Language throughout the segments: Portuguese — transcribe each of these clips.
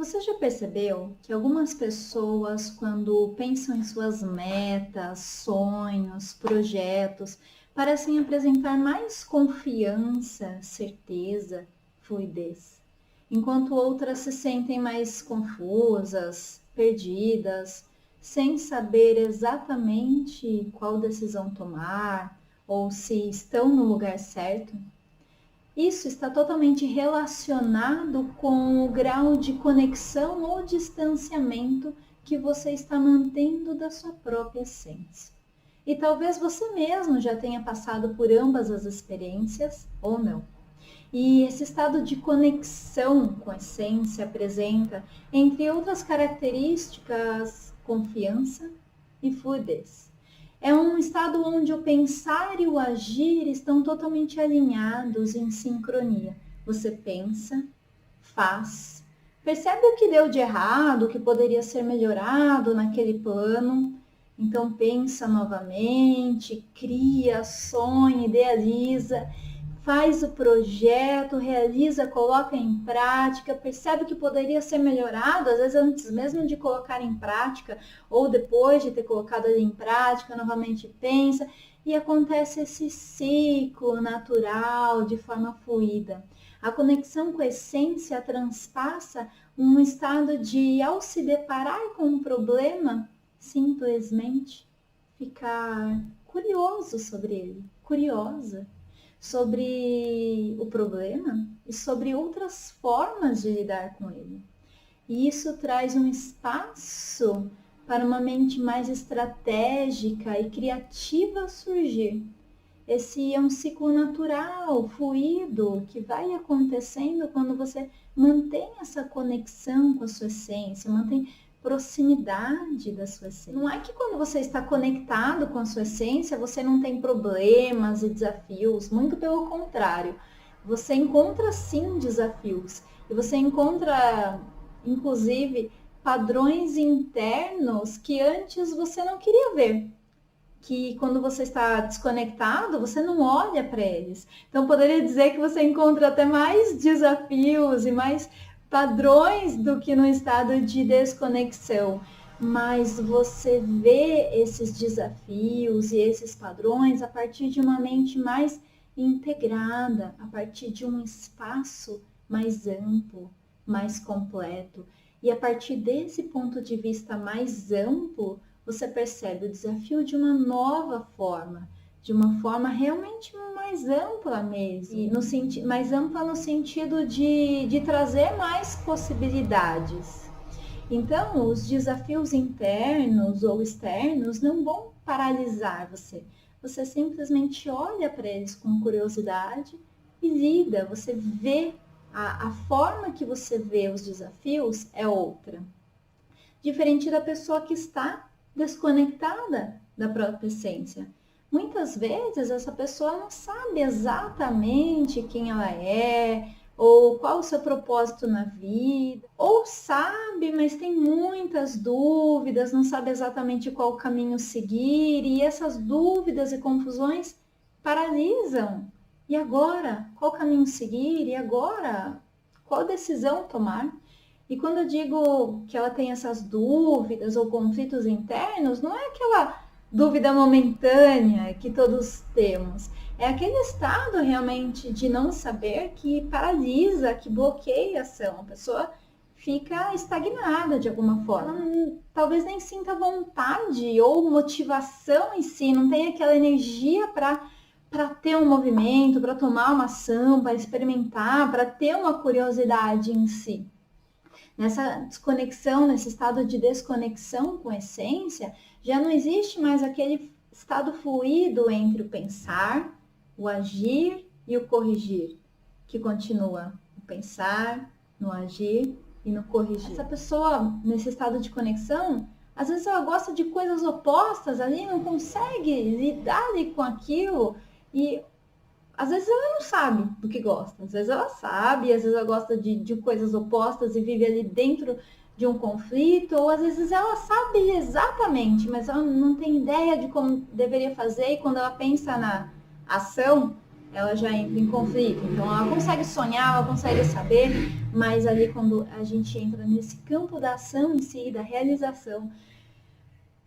Você já percebeu que algumas pessoas, quando pensam em suas metas, sonhos, projetos, parecem apresentar mais confiança, certeza, fluidez, enquanto outras se sentem mais confusas, perdidas, sem saber exatamente qual decisão tomar ou se estão no lugar certo? Isso está totalmente relacionado com o grau de conexão ou distanciamento que você está mantendo da sua própria essência. E talvez você mesmo já tenha passado por ambas as experiências ou não. E esse estado de conexão com a essência apresenta, entre outras características, confiança e fluidez. É um estado onde o pensar e o agir estão totalmente alinhados em sincronia. Você pensa, faz, percebe o que deu de errado, o que poderia ser melhorado naquele plano. Então pensa novamente, cria, sonha, idealiza, faz o projeto, realiza, coloca em prática, percebe que poderia ser melhorado, às vezes antes mesmo de colocar em prática, ou depois de ter colocado ali em prática, novamente pensa, e acontece esse ciclo natural, de forma fluida. A conexão com a essência transpassa um estado de, ao se deparar com um problema, simplesmente ficar curioso sobre ele, curiosa sobre o problema e sobre outras formas de lidar com ele. E isso traz um espaço para uma mente mais estratégica e criativa surgir. Esse é um ciclo natural, fluido, que vai acontecendo quando você mantém essa conexão com a sua essência, mantém proximidade da sua essência. Não é que quando você está conectado com a sua essência, você não tem problemas e desafios, muito pelo contrário. Você encontra sim desafios e você encontra, inclusive, padrões internos que antes você não queria ver. Que quando você está desconectado, você não olha para eles. Então, poderia dizer que você encontra até mais desafios e mais padrões do que no estado de desconexão. Mas você vê esses desafios e esses padrões a partir de uma mente mais integrada, a partir de um espaço mais amplo, mais completo. E a partir desse ponto de vista mais amplo, você percebe o desafio de uma nova forma, de uma forma realmente mais ampla mesmo, e mais ampla no sentido de trazer mais possibilidades. Então, os desafios internos ou externos não vão paralisar você. Você simplesmente olha para eles com curiosidade e lida, você vê, a forma que você vê os desafios é outra. Diferente da pessoa que está desconectada da própria essência. Muitas vezes essa pessoa não sabe exatamente quem ela é, ou qual o seu propósito na vida, ou sabe, mas tem muitas dúvidas, não sabe exatamente qual caminho seguir, e essas dúvidas e confusões paralisam. E agora? Qual caminho seguir? E agora? Qual decisão tomar? E quando eu digo que ela tem essas dúvidas ou conflitos internos, não é aquela dúvida momentânea que todos temos. É aquele estado realmente de não saber que paralisa, que bloqueia a ação. A pessoa fica estagnada de alguma forma. Ela talvez nem sinta vontade ou motivação em si, não tem aquela energia para ter um movimento, para tomar uma ação, para experimentar, para ter uma curiosidade em si. Nessa desconexão, nesse estado de desconexão com a essência, já não existe mais aquele estado fluido entre o pensar, o agir e o corrigir, que continua no pensar, no agir e no corrigir. Essa pessoa, nesse estado de conexão, às vezes ela gosta de coisas opostas ali, não consegue lidar ali com aquilo e às vezes ela não sabe do que gosta, às vezes ela sabe, às vezes ela gosta de coisas opostas e vive ali dentro de um conflito, ou às vezes ela sabe exatamente, mas ela não tem ideia de como deveria fazer, e quando ela pensa na ação, ela já entra em conflito. Então, ela consegue sonhar, ela consegue saber, mas ali quando a gente entra nesse campo da ação em si, da realização,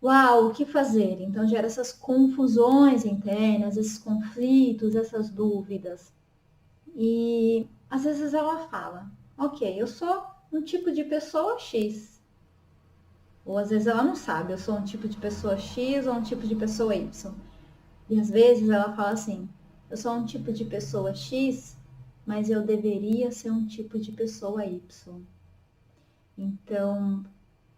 uau, o que fazer? Então, gera essas confusões internas, esses conflitos, essas dúvidas. E às vezes ela fala, ok, eu sou um tipo de pessoa X. Ou às vezes ela não sabe, eu sou um tipo de pessoa X ou um tipo de pessoa Y. E às vezes ela fala assim, eu sou um tipo de pessoa X, mas eu deveria ser um tipo de pessoa Y. Então, o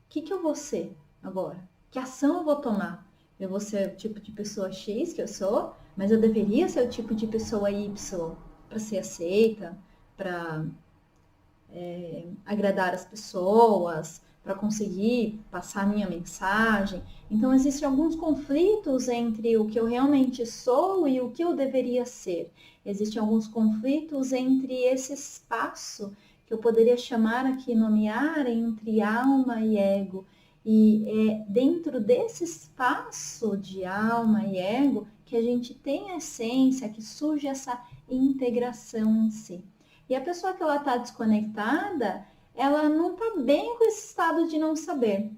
que eu vou ser agora? Que ação eu vou tomar? Eu vou ser o tipo de pessoa X que eu sou, mas eu deveria ser o tipo de pessoa Y para ser aceita, para agradar as pessoas, para conseguir passar a minha mensagem. Então, existem alguns conflitos entre o que eu realmente sou e o que eu deveria ser. Existem alguns conflitos entre esse espaço que eu poderia chamar aqui, nomear entre alma e ego. E é dentro desse espaço de alma e ego que a gente tem a essência, que surge essa integração em si. E a pessoa que ela está desconectada, ela não está bem com esse estado de não saber.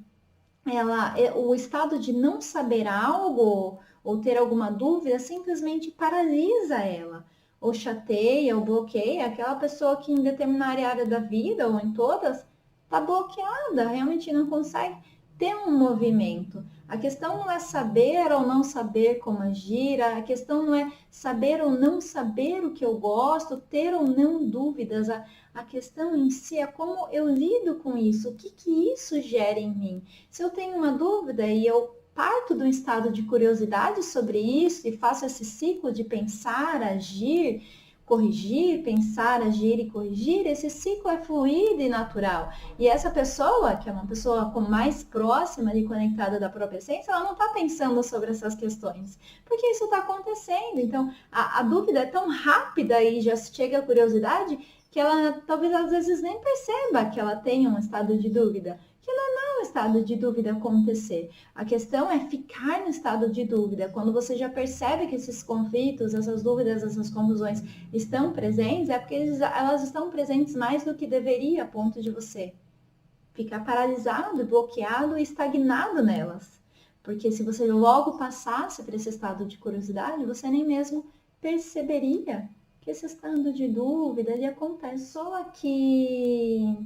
O estado de não saber algo ou ter alguma dúvida simplesmente paralisa ela, ou chateia, ou bloqueia aquela pessoa que em determinada área da vida ou em todas está bloqueada, realmente não consegue ter um movimento. A questão não é saber ou não saber como agir, a questão não é saber ou não saber o que eu gosto, ter ou não dúvidas. A questão em si é como eu lido com isso, o que isso gera em mim. Se eu tenho uma dúvida e eu parto do estado de curiosidade sobre isso e faço esse ciclo de pensar, agir, corrigir, pensar, agir e corrigir, esse ciclo é fluido e natural. E essa pessoa, que é uma pessoa mais próxima e conectada da própria essência, ela não está pensando sobre essas questões, porque isso está acontecendo. Então, a dúvida é tão rápida e já chega a curiosidade que ela talvez às vezes nem perceba que ela tenha um estado de dúvida, que não é um estado de dúvida acontecer. A questão é ficar no estado de dúvida. Quando você já percebe que esses conflitos, essas dúvidas, essas confusões estão presentes, é porque elas estão presentes mais do que deveria, a ponto de você ficar paralisado, bloqueado e estagnado nelas. Porque se você logo passasse por esse estado de curiosidade, você nem mesmo perceberia que esse estado de dúvida ele acontece. Só que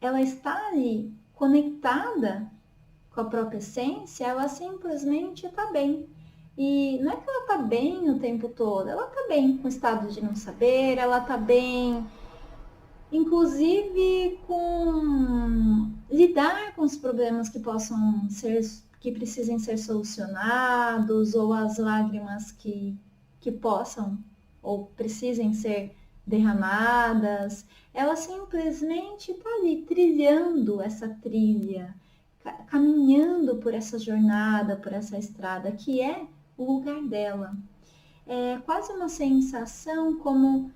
ela está ali conectada com a própria essência, ela simplesmente está bem. E não é que ela está bem o tempo todo, ela está bem com o estado de não saber, ela está bem, inclusive, com lidar com os problemas que possam ser, que precisem ser solucionados, ou as lágrimas que possam ou precisem ser derramadas. Ela simplesmente está ali trilhando essa trilha, caminhando por essa jornada, por essa estrada, que é o lugar dela. É quase uma sensação como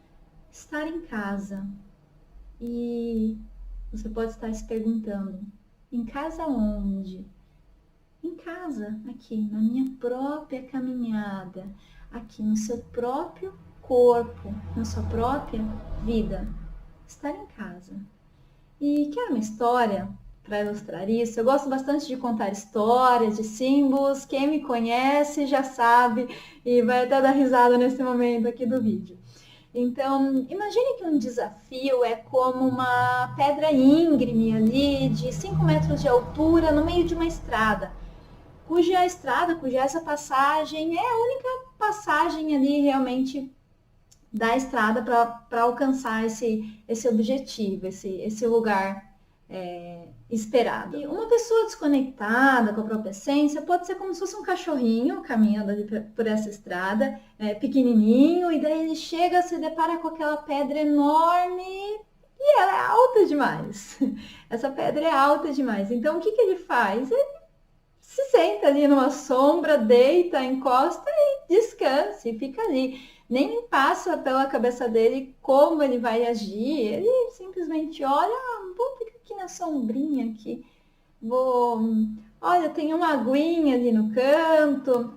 estar em casa. E você pode estar se perguntando, em casa onde? Em casa, aqui, na minha própria caminhada, aqui no seu próprio corpo, na sua própria vida. Estar em casa. E quer uma história para ilustrar isso? Eu gosto bastante de contar histórias, de símbolos. Quem me conhece já sabe e vai até dar risada nesse momento aqui do vídeo. Então, imagine que um desafio é como uma pedra íngreme ali, de 5 metros de altura, no meio de uma estrada, cuja essa passagem é a única passagem ali realmente da estrada para alcançar esse objetivo, esse lugar esperado. E uma pessoa desconectada com a própria essência pode ser como se fosse um cachorrinho caminhando ali por essa estrada, pequenininho, e daí ele chega, se depara com aquela pedra enorme e ela é alta demais. Essa pedra é alta demais. Então, o que ele faz? Ele se senta ali numa sombra, deita, encosta e descansa e fica ali. Nem passa pela cabeça dele como ele vai agir. Ele simplesmente olha, vou ficar aqui na sombrinha aqui. Olha, tem uma aguinha ali no canto.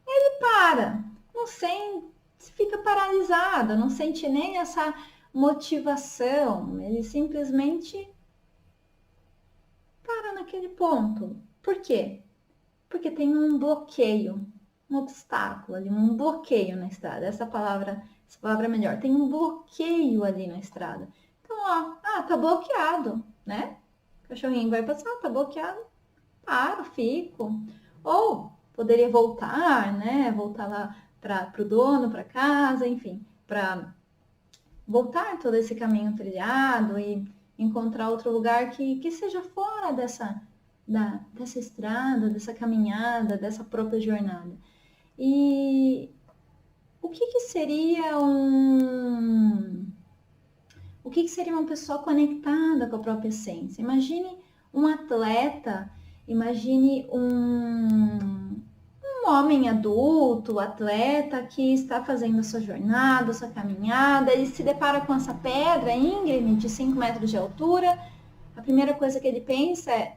Ele para, não fica paralisado, não sente nem essa motivação, ele simplesmente para naquele ponto. Por quê? Porque tem um bloqueio, um obstáculo ali, um bloqueio na estrada. Essa palavra é melhor. Tem um bloqueio ali na estrada. Então, ó, tá bloqueado, né? O cachorrinho vai passar, tá bloqueado. Paro, fico. Ou poderia voltar, né? Voltar lá para o dono, para casa, enfim, para voltar todo esse caminho trilhado e encontrar outro lugar que seja fora dessa estrada, dessa caminhada, dessa própria jornada. E o que seria uma pessoa conectada com a própria essência? Imagine um atleta, imagine um homem adulto, atleta, que está fazendo a sua jornada, a sua caminhada, ele se depara com essa pedra íngreme de 5 metros de altura. A primeira coisa que ele pensa é: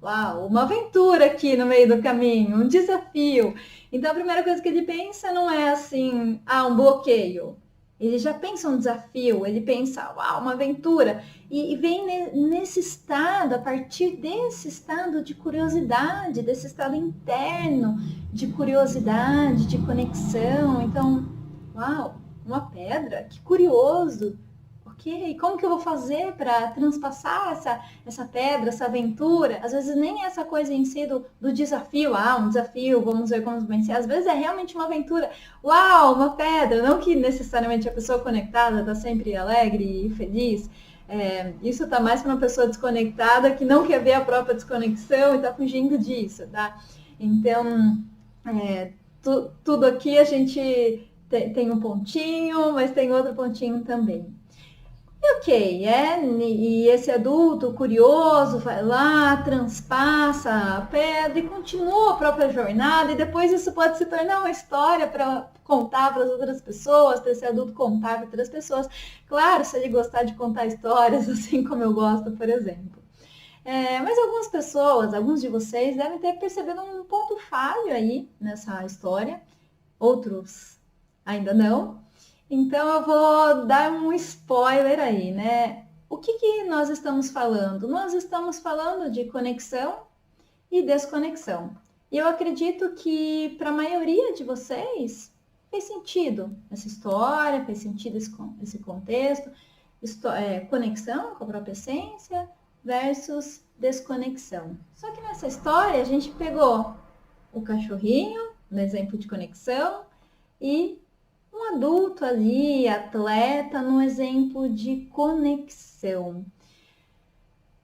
uau, uma aventura aqui no meio do caminho, um desafio. Então a primeira coisa que ele pensa não é assim, um bloqueio. Ele já pensa um desafio, ele pensa, uau, uma aventura. E vem nesse estado, a partir desse estado de curiosidade, desse estado interno de curiosidade, de conexão. Então, uau, uma pedra, que curioso. Ok, como que eu vou fazer para transpassar essa pedra, essa aventura? Às vezes nem essa coisa em si do desafio, um desafio, vamos ver como vencer. Às vezes é realmente uma aventura. Uau, uma pedra, não que necessariamente a pessoa conectada está sempre alegre e feliz. Isso está mais para uma pessoa desconectada que não quer ver a própria desconexão e está fugindo disso, tá? Então, tudo aqui a gente tem um pontinho, mas tem outro pontinho também. Ok, e esse adulto curioso vai lá, transpassa a pedra e continua a própria jornada, e depois isso pode se tornar uma história para contar para as outras pessoas, para esse adulto contar para outras pessoas. Claro, se ele gostar de contar histórias, assim como eu gosto, por exemplo. Mas algumas pessoas, alguns de vocês, devem ter percebido um ponto falho aí nessa história, outros ainda não. Então eu vou dar um spoiler aí, né? O que nós estamos falando? Nós estamos falando de conexão e desconexão. E eu acredito que para a maioria de vocês fez sentido essa história, fez sentido esse contexto, conexão com a própria essência versus desconexão. Só que nessa história a gente pegou o cachorrinho, no exemplo de conexão, e um adulto ali, atleta, no exemplo de conexão.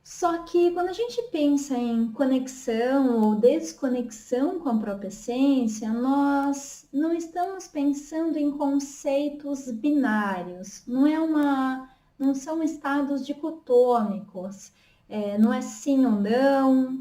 Só que quando a gente pensa em conexão ou desconexão com a própria essência, nós não estamos pensando em conceitos binários, não são estados dicotômicos. Não é sim ou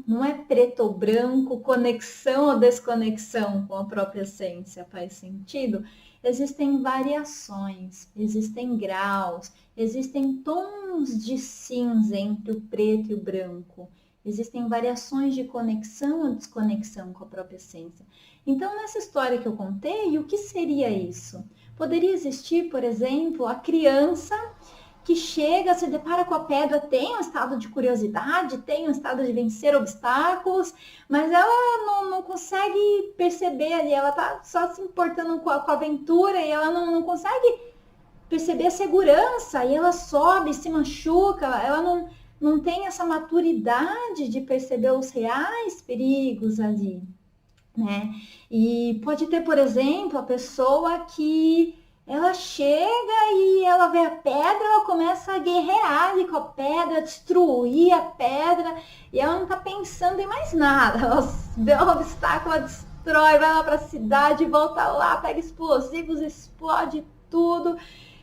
não é preto ou branco, conexão ou desconexão com a própria essência, faz sentido? Existem variações, existem graus, existem tons de cinza entre o preto e o branco, existem variações de conexão ou desconexão com a própria essência. Então, nessa história que eu contei, o que seria isso? Poderia existir, por exemplo, a criança que chega, se depara com a pedra, tem um estado de curiosidade, tem um estado de vencer obstáculos, mas ela não consegue perceber ali, ela tá só se importando com a aventura e ela não consegue perceber a segurança, e ela sobe, se machuca, ela não tem essa maturidade de perceber os reais perigos ali, né? E pode ter, por exemplo, a pessoa que ela chega e ela vê a pedra, ela começa a guerrear ali com a pedra, destruir a pedra, e ela não tá pensando em mais nada. Ela vê um obstáculo, ela destrói, vai lá para a cidade, volta lá, pega explosivos, explode tudo,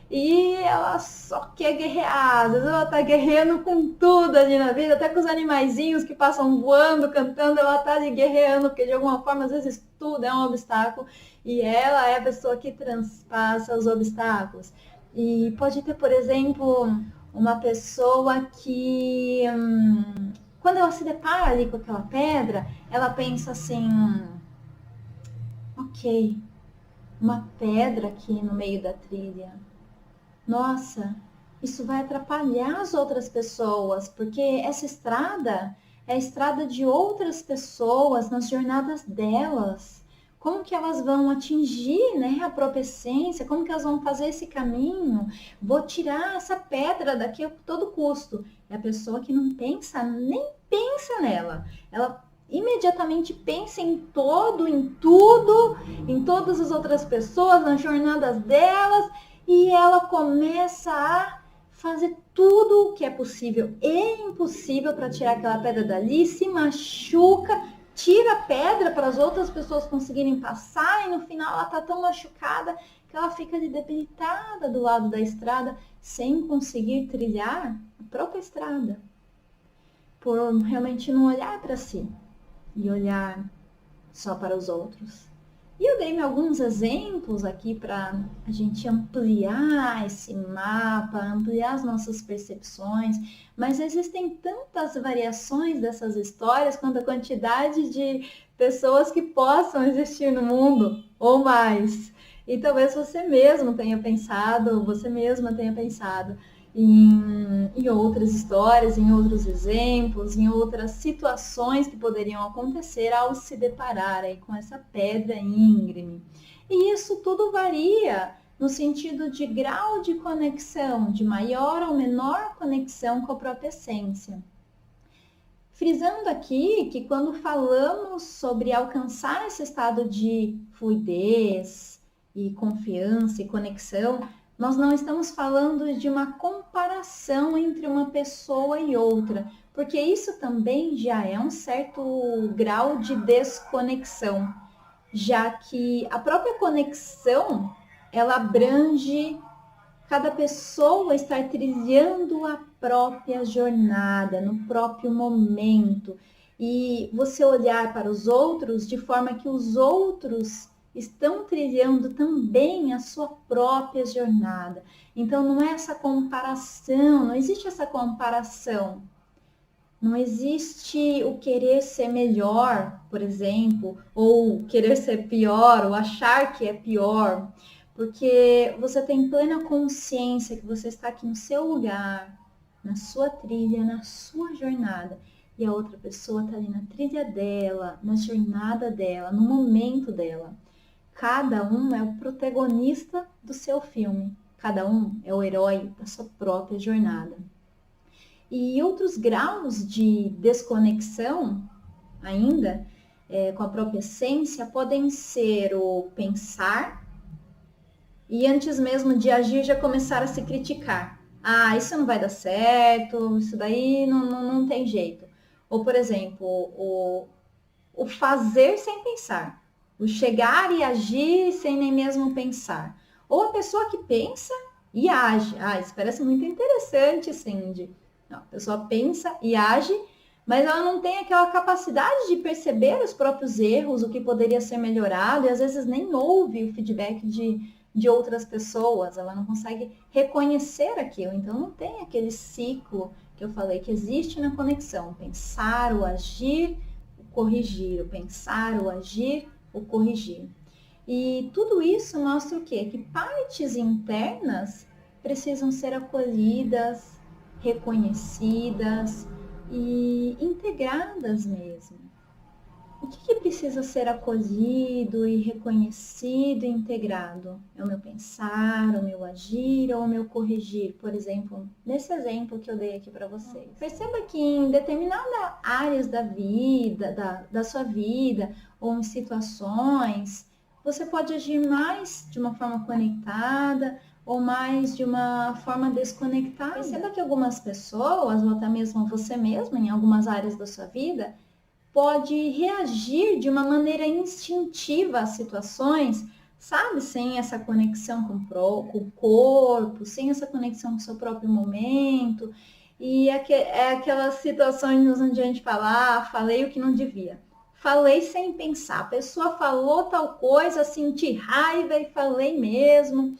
e ela só quer guerrear. Às vezes ela tá guerreando com tudo ali na vida, até com os animaizinhos que passam voando, cantando, ela tá ali guerreando, porque de alguma forma, às vezes tudo é um obstáculo, e ela é a pessoa que transpassa os obstáculos. E pode ter, por exemplo, uma pessoa que, quando ela se depara ali com aquela pedra, ela pensa assim, ok, uma pedra aqui no meio da trilha. Nossa, isso vai atrapalhar as outras pessoas, porque essa estrada é a estrada de outras pessoas nas jornadas delas. Como que elas vão atingir, né, a própria essência? Como que elas vão fazer esse caminho? Vou tirar essa pedra daqui a todo custo. É a pessoa que não pensa, nem pensa nela. Ela imediatamente pensa em todo, em tudo, em todas as outras pessoas, nas jornadas delas, e ela começa a fazer tudo o que é possível e impossível para tirar aquela pedra dali, se machuca, tira a pedra para as outras pessoas conseguirem passar, e no final ela está tão machucada que ela fica ali debilitada do lado da estrada, sem conseguir trilhar a própria estrada, por realmente não olhar para si e olhar só para os outros. E eu dei alguns exemplos aqui para a gente ampliar esse mapa, ampliar as nossas percepções, mas existem tantas variações dessas histórias quanto a quantidade de pessoas que possam existir no mundo, ou mais. E talvez você mesmo tenha pensado, você mesma tenha pensado em outras histórias, em outros exemplos, em outras situações que poderiam acontecer ao se deparar aí com essa pedra íngreme. E isso tudo varia no sentido de grau de conexão, de maior ou menor conexão com a própria essência. Frisando aqui que quando falamos sobre alcançar esse estado de fluidez e confiança e conexão, nós não estamos falando de uma comparação entre uma pessoa e outra, porque isso também já é um certo grau de desconexão, já que a própria conexão, ela abrange cada pessoa estar trilhando a própria jornada, no próprio momento, e você olhar para os outros de forma que os outros estão trilhando também a sua própria jornada. Então não é essa comparação, não existe essa comparação. Não existe o querer ser melhor, por exemplo, ou querer ser pior, ou achar que é pior, porque você tem plena consciência que você está aqui no seu lugar, na sua trilha, na sua jornada, e a outra pessoa está ali na trilha dela, na jornada dela, no momento dela. Cada um é o protagonista do seu filme. Cada um é o herói da sua própria jornada. E outros graus de desconexão, ainda, com a própria essência, podem ser o pensar e antes mesmo de agir já começar a se criticar. Ah, isso não vai dar certo, isso daí não tem jeito. Ou, por exemplo, o fazer sem pensar. O chegar e agir sem nem mesmo pensar. Ou a pessoa que pensa e age. Ah, isso parece muito interessante, Cindy. Não, a pessoa pensa e age, mas ela não tem aquela capacidade de perceber os próprios erros, o que poderia ser melhorado, e às vezes nem ouve o feedback de outras pessoas. Ela não consegue reconhecer aquilo. Então não tem aquele ciclo que eu falei que existe na conexão. Pensar, o agir, o corrigir. O pensar, o agir, o corrigir. E tudo isso mostra o quê? Que partes internas precisam ser acolhidas, reconhecidas e integradas mesmo. O que precisa ser acolhido e reconhecido e integrado? É o meu pensar, o meu agir ou o meu corrigir? Por exemplo, nesse exemplo que eu dei aqui para vocês. Perceba que em determinadas áreas da vida, da sua vida, ou em situações, você pode agir mais de uma forma conectada ou mais de uma forma desconectada. Perceba que algumas pessoas, ou até mesmo você mesmo, em algumas áreas da sua vida, pode reagir de uma maneira instintiva às situações, sabe? Sem essa conexão com o corpo, sem essa conexão com o seu próprio momento. E é aquelas situações onde a gente fala, ah, falei o que não devia. Falei sem pensar. A pessoa falou tal coisa, senti raiva e falei mesmo.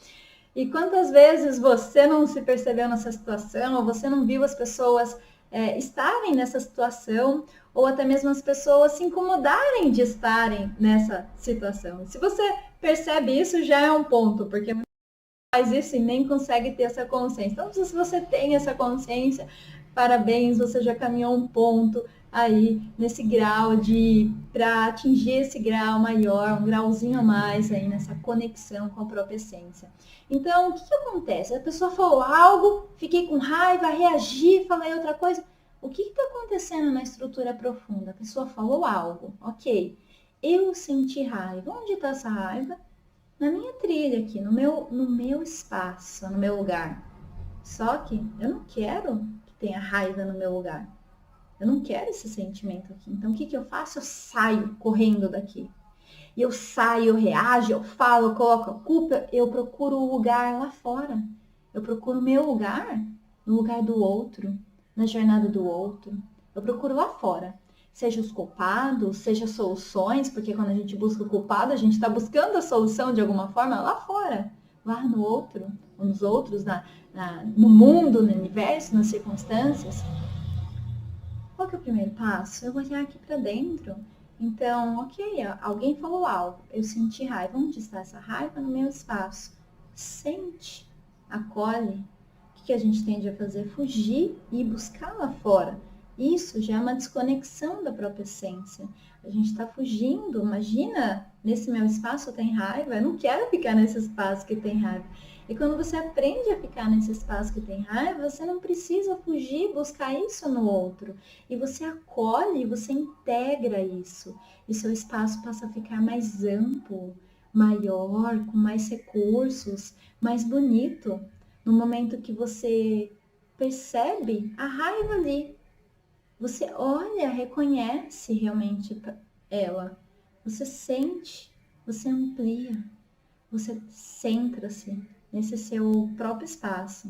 E quantas vezes você não se percebeu nessa situação, ou você não viu as pessoas estarem nessa situação, ou até mesmo as pessoas se incomodarem de estarem nessa situação. Se você percebe isso, já é um ponto, porque faz isso e nem consegue ter essa consciência. Então, se você tem essa consciência, parabéns, você já caminhou um ponto aí nesse grau para atingir esse grau maior, um grauzinho a mais aí nessa conexão com a própria essência. Então, o que acontece? A pessoa falou algo, fiquei com raiva, reagi, falei outra coisa. O que está acontecendo na estrutura profunda? A pessoa falou algo, ok. Eu senti raiva. Onde está essa raiva? Na minha trilha aqui, no meu espaço, no meu lugar. Só que eu não quero que tenha raiva no meu lugar. Eu não quero esse sentimento aqui. Então, o que eu faço? Eu saio correndo daqui. E eu saio, eu reajo, eu falo, eu coloco a culpa, eu procuro o lugar lá fora. Eu procuro o meu lugar, no lugar do outro, na jornada do outro. Eu procuro lá fora. Seja os culpados, seja soluções, porque quando a gente busca o culpado, a gente está buscando a solução de alguma forma lá fora, lá no outro, ou nos outros, no mundo, no universo, nas circunstâncias. Qual que é o primeiro passo? Eu vou olhar aqui para dentro. Então, ok, alguém falou algo, eu senti raiva. Onde está essa raiva? No meu espaço. Sente, acolhe. O que a gente tende a fazer? Fugir e buscar lá fora. Isso já é uma desconexão da própria essência. A gente está fugindo. Imagina, nesse meu espaço tem raiva. Eu não quero ficar nesse espaço que tem raiva. E quando você aprende a ficar nesse espaço que tem raiva, você não precisa fugir, buscar isso no outro. E você acolhe, você integra isso. E seu espaço passa a ficar mais amplo, maior, com mais recursos, mais bonito. No momento que você percebe a raiva ali, você olha, reconhece realmente ela. Você sente, você amplia, você centra-se nesse seu próprio espaço.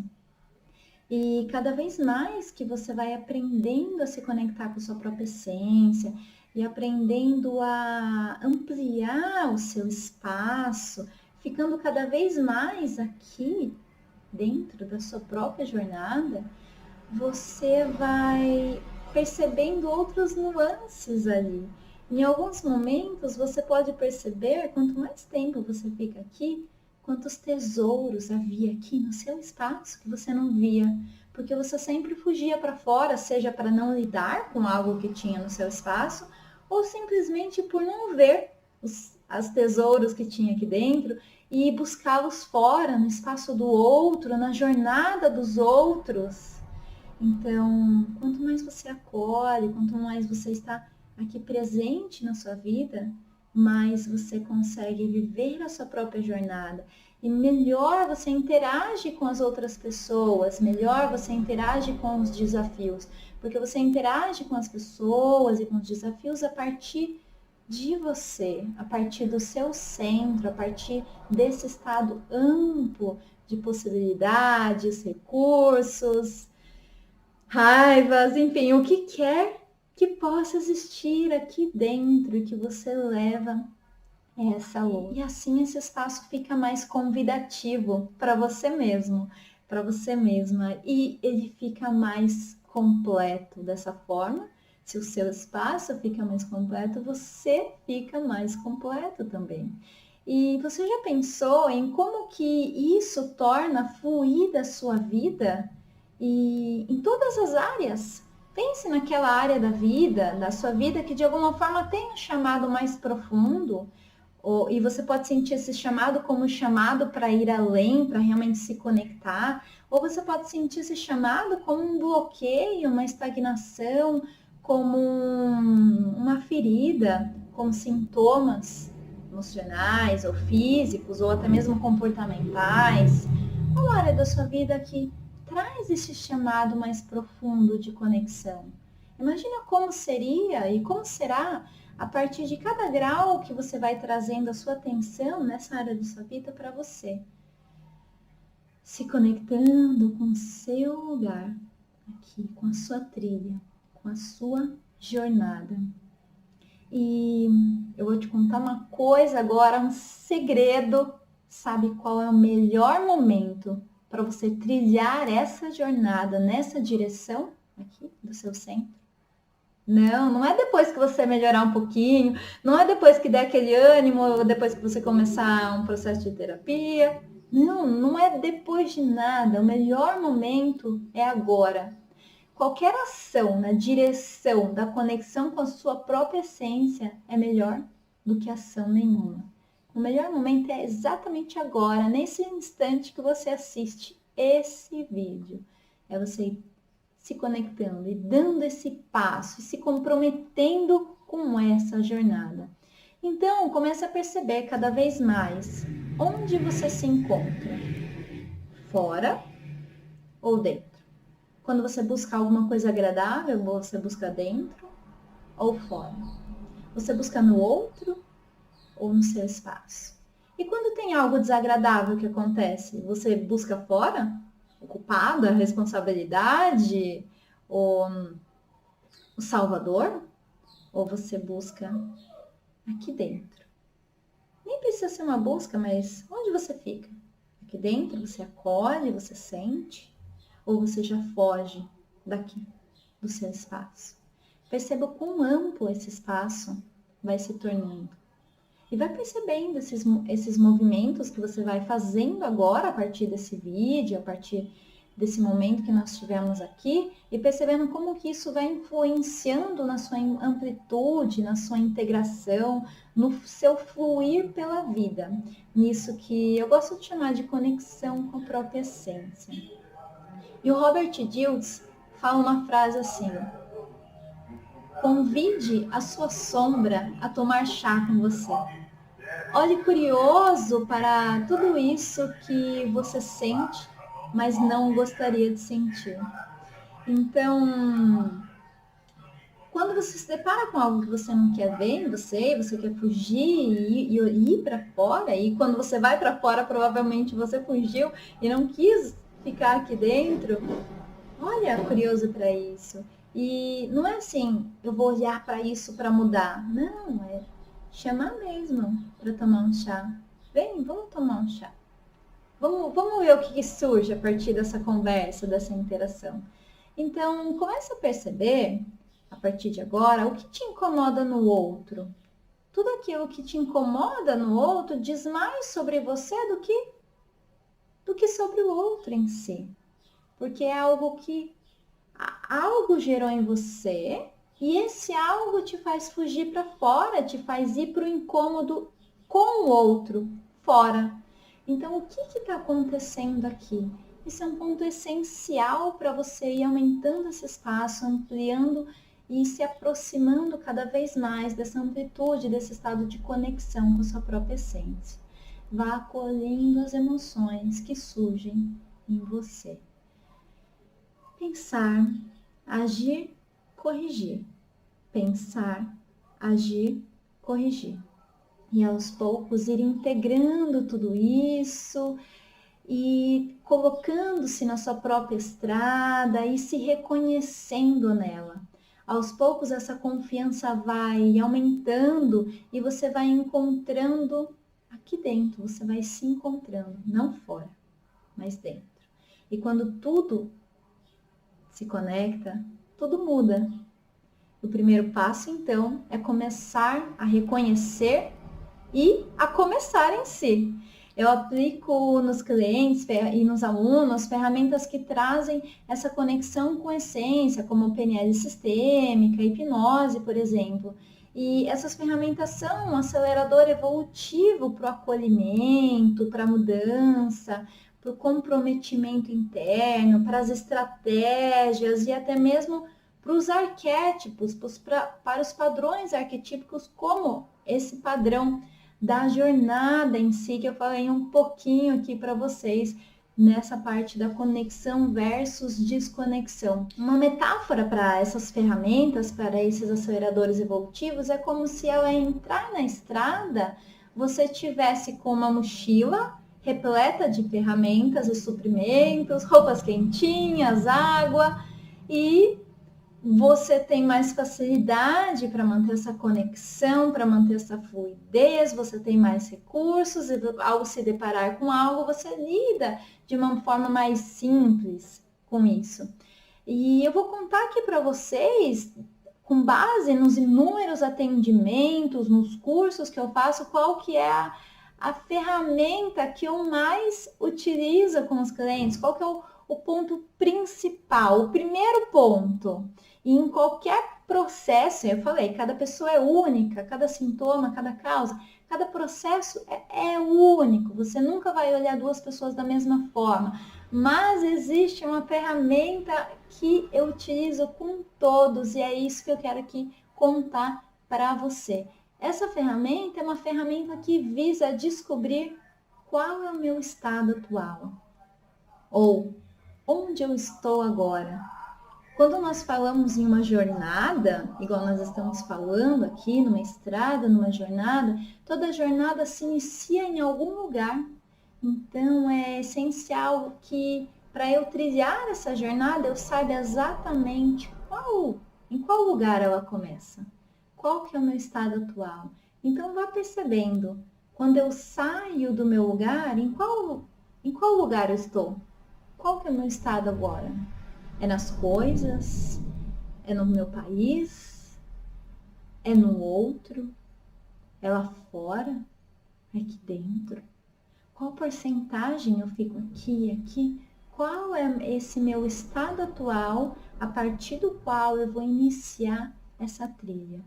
E cada vez mais que você vai aprendendo a se conectar com a sua própria essência e aprendendo a ampliar o seu espaço, ficando cada vez mais aqui dentro da sua própria jornada, você vai percebendo outras nuances ali. Em alguns momentos você pode perceber, quanto mais tempo você fica aqui, quantos tesouros havia aqui no seu espaço que você não via, porque você sempre fugia para fora, seja para não lidar com algo que tinha no seu espaço, ou simplesmente por não ver os tesouros que tinha aqui dentro e buscá-los fora, no espaço do outro, na jornada dos outros. Então, quanto mais você acolhe, quanto mais você está aqui presente na sua vida, mais você consegue viver a sua própria jornada. E melhor você interage com as outras pessoas, melhor você interage com os desafios. Porque você interage com as pessoas e com os desafios a partir de você, a partir do seu centro, a partir desse estado amplo de possibilidades, recursos, raivas, enfim, o que quer que possa existir aqui dentro e que você leva essa luz. E assim esse espaço fica mais convidativo para você mesmo, para você mesma, e ele fica mais completo dessa forma. Se o seu espaço fica mais completo, você fica mais completo também. E você já pensou em como que isso torna fluida a sua vida? E em todas as áreas. Pense naquela área da sua vida que de alguma forma tem um chamado mais profundo, e você pode sentir esse chamado como um chamado para ir além, para realmente se conectar, ou você pode sentir esse chamado como um bloqueio, uma estagnação, como uma ferida, como sintomas emocionais ou físicos, ou até mesmo comportamentais. Qual área da sua vida que traz esse chamado mais profundo de conexão? Imagina como seria e como será a partir de cada grau que você vai trazendo a sua atenção nessa área da sua vida para você. Se conectando com o seu lugar, aqui, com a sua trilha, com a sua jornada. E eu vou te contar uma coisa agora, um segredo. Sabe qual é o melhor momento para você trilhar essa jornada nessa direção? aqui do seu centro. Não é depois que você melhorar um pouquinho, não é depois que der aquele ânimo, ou depois que você começar um processo de terapia. Não é depois de nada. O melhor momento é agora. Qualquer ação na direção da conexão com a sua própria essência é melhor do que ação nenhuma. O melhor momento é exatamente agora, nesse instante que você assiste esse vídeo. É você ir se conectando e dando esse passo, e se comprometendo com essa jornada. Então, comece a perceber cada vez mais onde você se encontra, fora ou dentro. Quando você busca alguma coisa agradável, você busca dentro ou fora. Você busca no outro ou no seu espaço. E quando tem algo desagradável que acontece, você busca fora? O culpado, a responsabilidade, o salvador? Ou você busca aqui dentro? Nem precisa ser uma busca, mas onde você fica? Aqui dentro você acolhe, você sente? Ou você já foge daqui, do seu espaço? Perceba o quão amplo esse espaço vai se tornando. E vai percebendo esses movimentos que você vai fazendo agora a partir desse vídeo, a partir desse momento que nós tivemos aqui, e percebendo como que isso vai influenciando na sua amplitude, na sua integração, no seu fluir pela vida. Nisso que eu gosto de chamar de conexão com a própria essência. E o Robert Dills fala uma frase assim: convide a sua sombra a tomar chá com você. Olhe curioso para tudo isso que você sente, mas não gostaria de sentir. Então, quando você se depara com algo que você não quer ver em você quer fugir e ir para fora, e quando você vai para fora, provavelmente você fugiu e não quis ficar aqui dentro, olha curioso para isso. E não é assim, eu vou olhar para isso para mudar. Não, é chamar mesmo para tomar um chá. Vem, vamos tomar um chá. Vamos ver o que surge a partir dessa conversa, dessa interação. Então, comece a perceber, a partir de agora, o que te incomoda no outro. Tudo aquilo que te incomoda no outro diz mais sobre você do que sobre o outro em si. Porque é algo que algo gerou em você e esse algo te faz fugir para fora, te faz ir para o incômodo com o outro, fora. Então, o que está acontecendo aqui? Esse é um ponto essencial para você ir aumentando esse espaço, ampliando e se aproximando cada vez mais dessa amplitude, desse estado de conexão com a sua própria essência. Vá acolhendo as emoções que surgem em você. Pensar, agir, corrigir. Pensar, agir, corrigir. E aos poucos ir integrando tudo isso e colocando-se na sua própria estrada e se reconhecendo nela. Aos poucos essa confiança vai aumentando e você vai encontrando aqui dentro, você vai se encontrando, não fora, mas dentro. E quando tudo se conecta, tudo muda. O primeiro passo, então, é começar a reconhecer e a começar em si. Eu aplico nos clientes e nos alunos ferramentas que trazem essa conexão com a essência, como PNL sistêmica, hipnose, por exemplo. E essas ferramentas são um acelerador evolutivo para o acolhimento, para a mudança, para o comprometimento interno, para as estratégias e até mesmo para os arquétipos, para os padrões arquetípicos, como esse padrão da jornada em si, que eu falei um pouquinho aqui para vocês, nessa parte da conexão versus desconexão. Uma metáfora para essas ferramentas, para esses aceleradores evolutivos, é como se ao entrar na estrada, você tivesse com uma mochila repleta de ferramentas e suprimentos, roupas quentinhas, água, e você tem mais facilidade para manter essa conexão, para manter essa fluidez, você tem mais recursos e ao se deparar com algo, você lida de uma forma mais simples com isso. E eu vou contar aqui para vocês, com base nos inúmeros atendimentos, nos cursos que eu faço, qual que é a ferramenta que eu mais utilizo com os clientes, qual que é o ponto principal, o primeiro ponto. E em qualquer processo, eu falei, cada pessoa é única, cada sintoma, cada causa, cada processo é único. Você nunca vai olhar duas pessoas da mesma forma. Mas existe uma ferramenta que eu utilizo com todos e é isso que eu quero aqui contar para você. Essa ferramenta é uma ferramenta que visa descobrir qual é o meu estado atual ou onde eu estou agora. Quando nós falamos em uma jornada, igual nós estamos falando aqui, numa estrada, numa jornada, toda jornada se inicia em algum lugar. Então, é essencial que, para eu trilhar essa jornada, eu saiba exatamente em qual lugar ela começa, qual que é o meu estado atual. Então, vá percebendo, quando eu saio do meu lugar, em qual lugar eu estou? Qual que é o meu estado agora? É nas coisas? É no meu país? É no outro? É lá fora? É aqui dentro? Qual porcentagem eu fico aqui? Qual é esse meu estado atual a partir do qual eu vou iniciar essa trilha?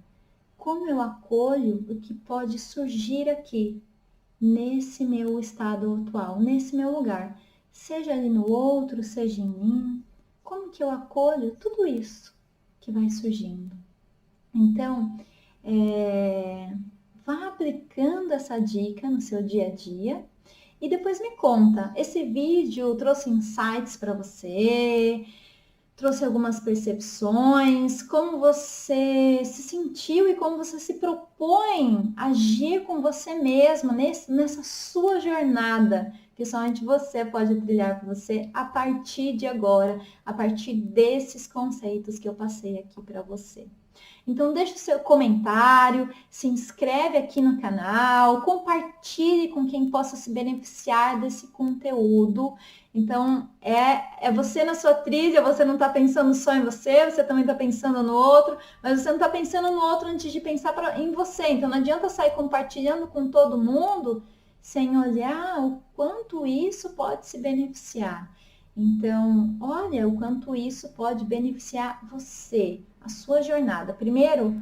Como eu acolho o que pode surgir aqui, nesse meu estado atual, nesse meu lugar? Seja ali no outro, seja em mim. Como que eu acolho tudo isso que vai surgindo? Então, vá aplicando essa dica no seu dia a dia. E depois me conta, esse vídeo trouxe insights para você, trouxe algumas percepções, como você se sentiu e como você se propõe a agir com você mesma nessa sua jornada, que somente você pode trilhar para você a partir de agora, a partir desses conceitos que eu passei aqui para você. Então deixa o seu comentário, se inscreve aqui no canal, compartilhe com quem possa se beneficiar desse conteúdo. Então é você na sua trilha, você não está pensando só em você, você também está pensando no outro, mas você não está pensando no outro antes de pensar em você. Então não adianta sair compartilhando com todo mundo sem olhar o quanto isso pode se beneficiar. Então, olha o quanto isso pode beneficiar você, a sua jornada. Primeiro,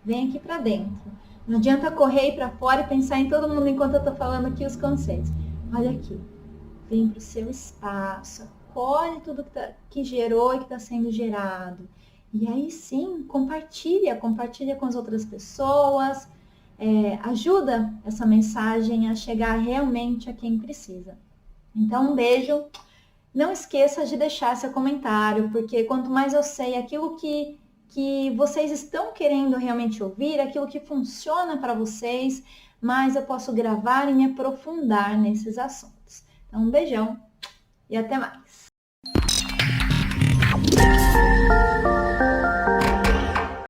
vem aqui para dentro. Não adianta correr para fora e pensar em todo mundo enquanto eu estou falando aqui os conceitos. Olha aqui, vem para o seu espaço, acolhe tudo que gerou e que está sendo gerado. E aí sim, compartilha com as outras pessoas, ajuda essa mensagem a chegar realmente a quem precisa. Então, um beijo. Não esqueça de deixar seu comentário, porque quanto mais eu sei aquilo que vocês estão querendo realmente ouvir, aquilo que funciona para vocês, mais eu posso gravar e me aprofundar nesses assuntos. Então, um beijão e até mais!